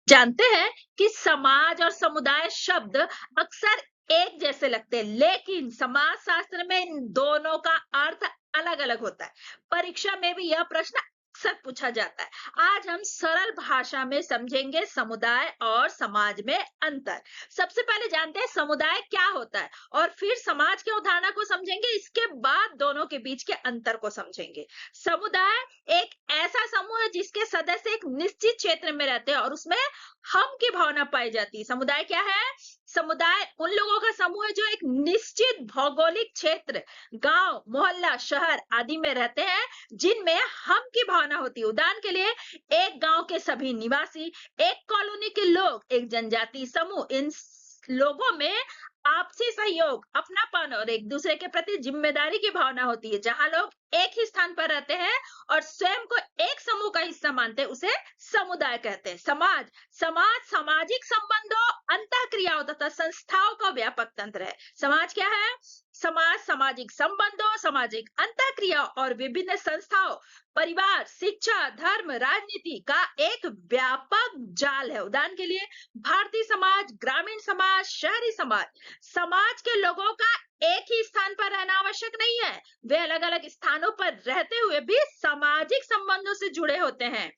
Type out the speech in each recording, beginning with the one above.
जानते हैं कि समाज और समुदाय शब्द अक्सर एक जैसे लगते हैं, लेकिन समाज शास्त्र में इन दोनों का अर्थ अलग अलग होता है। परीक्षा में भी यह प्रश्न अक्सर पूछा जाता है। आज हम सरल भाषा में समझेंगे समुदाय और समाज में अंतर। सबसे पहले जानते हैं समुदाय क्या होता है और फिर समाज के उदाहरण को समझेंगे। इसके बाद दोनों के बीच के अंतर को समझेंगे। समुदाय एक ऐसा समूह है जिसके सदस्य एक निश्चित क्षेत्र में रहते हैं और उसमें हम की भावना पाई जाती है। समुदाय क्या है? समुदाय उन लोगों का समूह है जो एक निश्चित भौगोलिक क्षेत्र, गांव, मोहल्ला, शहर आदि में रहते हैं, जिनमें हम की भावना होती है। उदाहरण के लिए एक गांव के सभी निवासी, एक कॉलोनी के लोग, एक जनजाति समूह, इन लोगों में आपसी सहयोग, अपनापन और एक दूसरे के प्रति जिम्मेदारी की भावना होती है। जहां लोग एक ही स्थान पर रहते हैं और स्वयं को एक समूह का हिस्सा मानते हैं, उसे समुदाय कहते हैं। समाज समाज सामाजिक संबंधों, अंतःक्रियाओं तथा संस्थाओं का व्यापक तंत्र है। समाज क्या है? समाज सामाजिक संबंधों, सामाजिक अंतःक्रिया और विभिन्न संस्थाओं, परिवार, शिक्षा, धर्म, राजनीति का एक व्यापक जाल है। उदाहरण के लिए भारतीय समाज, ग्रामीण समाज, शहरी समाज। समाज के लोगों का एक ही स्थान पर रहना आवश्यक नहीं है। वे अलग अलग स्थानों पर रहते हुए भी सामाजिक संबंधों से जुड़े होते हैं।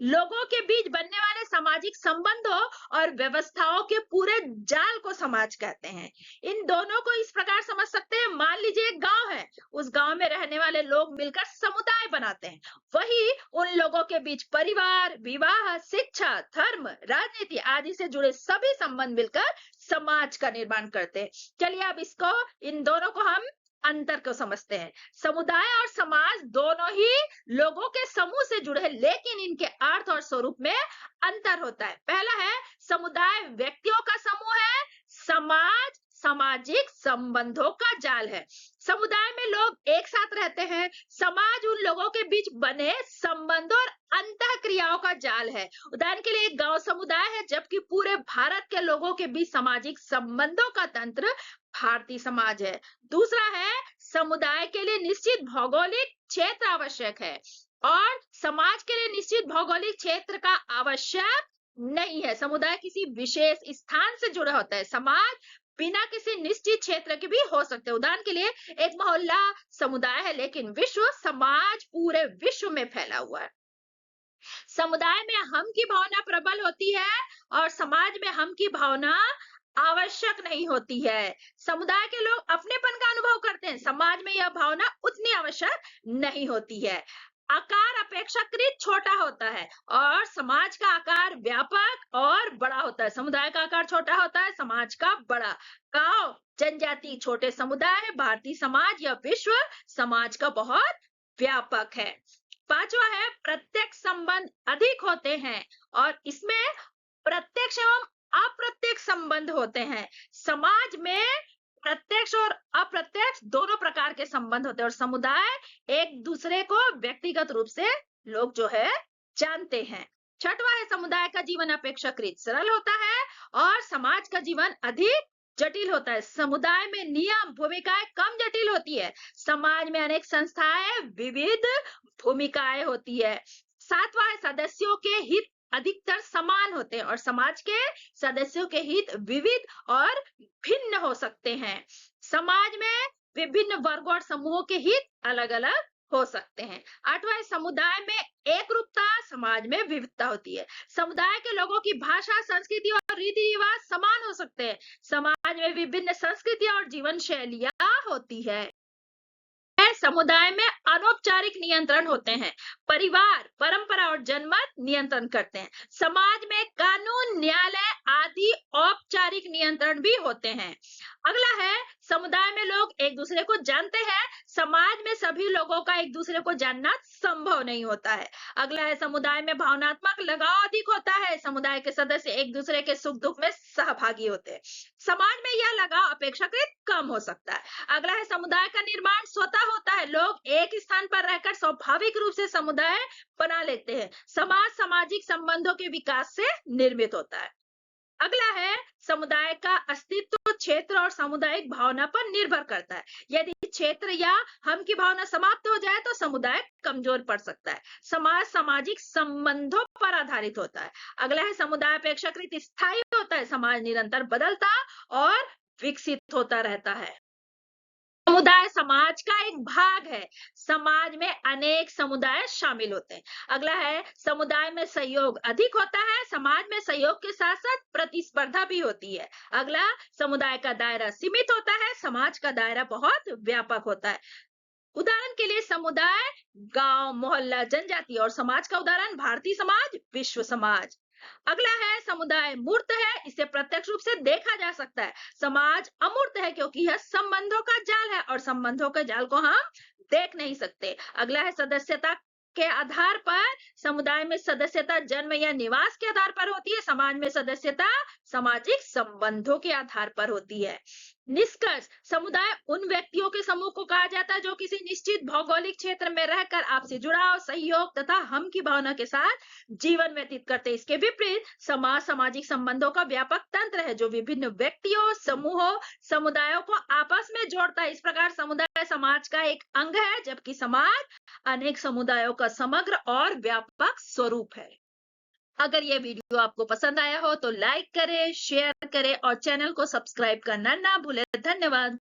लोगों के बीच बनने वाले सामाजिक संबंधों और व्यवस्थाओं के पूरे जाल को समाज कहते हैं। इन दोनों को इस प्रकार समझ सकते हैं। मान लीजिए एक गांव है, उस गांव में रहने वाले लोग मिलकर समुदाय बनाते हैं। वही उन लोगों के बीच परिवार, विवाह, शिक्षा, धर्म, राजनीति आदि से जुड़े सभी संबंध मिलकर समाज का निर्माण करते हैं। चलिए अब इन दोनों को हम अंतर को समझते हैं। समुदाय और समाज दोनों ही लोगों के समूह से जुड़े हैं, लेकिन इनके अर्थ और स्वरूप में अंतर होता है। पहला है समुदाय व्यक्तियों का समूह है, समाज सामाजिक संबंधों का जाल है। समुदाय में लोग एक साथ रहते हैं, समाज उन लोगों के बीच बने संबंधों और अंतःक्रियाओं का जाल है। उदाहरण के लिए एक गांव समुदाय है, जबकि पूरे भारत के लोगों के बीच सामाजिक संबंधों का तंत्र भारतीय समाज है। दूसरा है समुदाय के लिए निश्चित भौगोलिक क्षेत्र आवश्यक है और समाज के लिए निश्चित भौगोलिक क्षेत्र का आवश्यक नहीं है। समुदाय किसी विशेष स्थान से जुड़ा होता है, समाज बिना किसी निश्चित क्षेत्र के भी हो सकते हैं। उदाहरण के लिए एक मोहल्ला समुदाय है, लेकिन विश्व समाज पूरे विश्व में फैला हुआ है। समुदाय में हम की भावना प्रबल होती है और समाज में हम की भावना आवश्यक नहीं होती है। समुदाय के लोग अपनेपन का अनुभव करते हैं, समाज में यह भावना उतनी आवश्यक नहीं होती है। आकार अपेक्षाकृत छोटा होता है और समाज का आकार व्यापक और बड़ा होता है। समुदाय का आकार छोटा होता है, समाज का बड़ा। गांव जनजाति छोटे समुदाय है, भारतीय समाज या विश्व समाज का बहुत व्यापक है। पांचवा है प्रत्यक्ष संबंध अधिक होते हैं और इसमें प्रत्यक्ष एवं अप्रत्यक्ष संबंध होते हैं। समाज में प्रत्यक्ष और अप्रत्यक्ष दोनों प्रकार के संबंध होते हैं और समुदाय एक दूसरे को व्यक्तिगत रूप से लोग जो है जानते हैं। छठवां है समुदाय का जीवन अपेक्षाकृत सरल होता है और समाज का जीवन अधिक जटिल होता है। समुदाय में नियम भूमिकाएं कम जटिल होती है, समाज में अनेक संस्थाएं विविध भूमिकाएं होती है। सातवां है सदस्यों के हित अधिकतर समान होते हैं और समाज के सदस्यों के हित विविध और भिन्न हो सकते हैं। समाज में विभिन्न वर्गों और समूहों के हित अलग अलग हो सकते हैं। आठवां समुदाय में एक रूपता, समाज में विविधता होती है। समुदाय के लोगों की भाषा, संस्कृति और रीति रिवाज समान हो सकते हैं, समाज में विभिन्न संस्कृतियां और जीवन शैलियां होती है। समुदाय में अनौपचारिक नियंत्रण होते हैं, परिवार, परंपरा और जनमत नियंत्रण करते हैं। समाज में कानून, न्यायालय आदि औपचारिक नियंत्रण भी होते हैं। अगला है समुदाय में लोग एक दूसरे को जानते हैं, समाज में सभी लोगों का एक दूसरे को जानना संभव नहीं होता है। अगला है समुदाय में भावनात्मक लगाव अधिक होता है, समुदाय के सदस्य एक दूसरे के सुख दुख में सहभागी होते हैं। समाज में यह लगाव अपेक्षाकृत कम हो सकता है। अगला है समुदाय का निर्माण स्वतः होता है, लोग एक स्थान पर रहकर स्वाभाविक रूप से समुदाय बना लेते हैं। समाज सामाजिक संबंधों के विकास से निर्मित होता है। अगला है समुदाय का अस्तित्व क्षेत्र और सामुदायिक भावना पर निर्भर करता है। यदि क्षेत्र या हम की भावना समाप्त हो जाए तो समुदाय कमजोर पड़ सकता है। समाज सामाजिक संबंधों पर आधारित होता है। अगला है समुदाय अपेक्षाकृत स्थायी होता है। समाज निरंतर बदलता और विकसित होता रहता है। समुदाय समाज का एक भाग है। समाज में अनेक समुदाय शामिल होते हैं। अगला है समुदाय में सहयोग अधिक होता है। समाज में सहयोग के साथ साथ प्रतिस्पर्धा भी होती है। अगला समुदाय का दायरा सीमित होता है। समाज का दायरा बहुत व्यापक होता है। उदाहरण के लिए समुदाय, गांव, मोहल्ला, जनजाति और समाज का उदाहरण भारतीय समाज, विश्व समाज। अगला है समुदाय मूर्त है। इसे प्रत्यक्ष रूप से देखा जा सकता है। समाज अमूर्त है क्योंकि यह संबंधों का जाल है और संबंधों के जाल को हम देख नहीं सकते। अगला है सदस्यता के आधार पर। समुदाय में सदस्यता जन्म या निवास के आधार पर होती है। समाज में सदस्यता सामाजिक संबंधों के आधार पर होती है। निष्कर्ष, समुदाय उन व्यक्तियों के समूह को कहा जाता है जो किसी निश्चित भौगोलिक क्षेत्र में रहकर आपसी जुड़ाव, सहयोग तथा हम की भावना के साथ जीवन व्यतीत करते हैं। इसके विपरीत समाज सामाजिक संबंधों का व्यापक तंत्र है जो विभिन्न व्यक्तियों, समूहों, समुदायों को आपस में जोड़ता है। इस प्रकार समुदाय समाज का एक अंग है, जबकि समाज अनेक समुदायों का समग्र और व्यापक स्वरूप है। अगर ये वीडियो आपको पसंद आया हो तो लाइक करें, शेयर करें और चैनल को सब्सक्राइब करना ना भूलें। धन्यवाद।